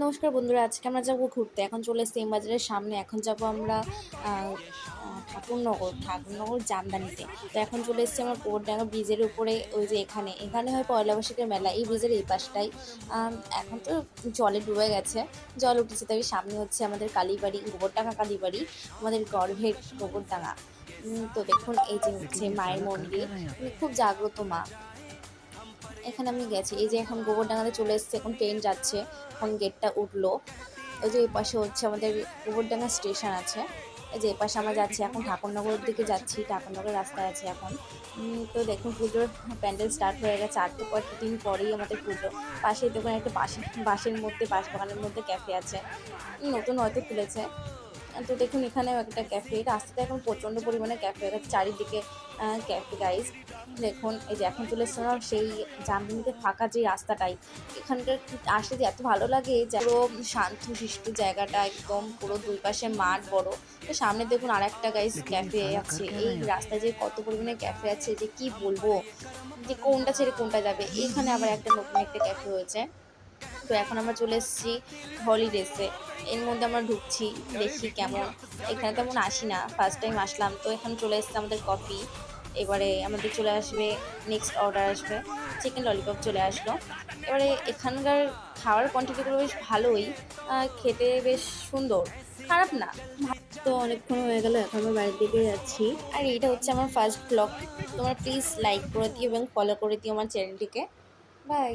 নমস্কার বন্ধুরা, আজকে আমরা যাবো ঘুরতে। এখন চলে এসেছি এম বাজারের সামনে। এখন যাবো আমরা আহ, ঠাকুরনগর জামদানিতে। তো এখন চলে এসেছি আমরা গোবরডাঙ্গা ব্রিজের উপরে। ওই যে এখানে এখানে হয় পয়লা বৈশাখের মেলা, এই ব্রিজের এই পাশটাই। এখন তো জলে ডুবে গেছে, জল উঠেছে, তাই সামনে হচ্ছে আমাদের কালীবাড়ি, গোবরডাঙ্গা কালীবাড়ি, আমাদের গর্ভের গোবরডাঙ্গা। তো দেখুন, এই যে হচ্ছে মায়ের মন্দির, খুব জাগ্রত মা। এখানে আমি গেছি, এই যে এখন গোবরডাঙ্গাতে চলে এসেছে, এখন ট্রেন যাচ্ছে, এখন গেটটা উঠলো। ওই যে এই পাশে হচ্ছে আমাদের গোবরডাঙ্গা স্টেশন আছে। এই যে এই পাশে আমরা যাচ্ছি, এখন ঠাকুরনগরের দিকে যাচ্ছি, ঠাকুরনগর রাস্তায় আছে এখন। তো দেখুন, পুজোর প্যান্ডেল স্টার্ট হয়ে গেছে, আর তো কয়েকদিন পরেই আমাদের পুজো। পাশেই দেখুন একটা বাঁশের মধ্যে, বাঁশবাগানের মধ্যে ক্যাফে আছে, নতুন হয়তো খুলেছে। তো দেখুন, এখানেও একটা ক্যাফে, রাস্তাতে এখন প্রচণ্ড পরিমাণে ক্যাফে হয়ে গেছে চারিদিকে। ক্যাফে গাইজ দেখুন, এই যে এখন চলে এসেছিলাম সেই জামদানিতে ফাঁকা যে রাস্তাটাই, এখানকার আসলে যে এত ভালো লাগে, যে পুরো শান্ত শিষ্ট জায়গাটা, একদম পুরো দুই পাশে মাঠ বড়। তো সামনে দেখুন আর একটা গাইজ लेकिन ये ক্যাফে साला कर আছে। क्या এই रहा है? রাস্তায় যে কত পরিমাণে ক্যাফে আছে যে কি বলবো, যে কোনটা ছেড়ে কোনটা যাবে। এখানে আবার একটা নতুন একটা ক্যাফে হয়েছে। তো এখন আমরা চলে এসেছি হলিডেসে, এর মধ্যে আমরা ঢুকছি, দেখি কেমন। এখানে তেমন আসি না, ফার্স্ট টাইম আসলাম। তো এখানে চলে এসেছে আমাদের কফি। এবারে আমাদের চলে আসবে, নেক্সট অর্ডার আসবে, চিকেন ললিপপ চলে আসলো। এবারে এখানকার খাওয়ার কোয়ান্টিটিগুলো বেশ ভালোই, খেতে বেশ সুন্দর, খারাপ না। তো অনেকক্ষণ হয়ে গেল, এখন আমরা বাড়ির দিকে যাচ্ছি। আর এইটা হচ্ছে আমার ফার্স্ট ব্লগ। তোমরা প্লিজ লাইক করে দিও এবং ফলো করে দিও আমার চ্যানেলটিকে। বাই।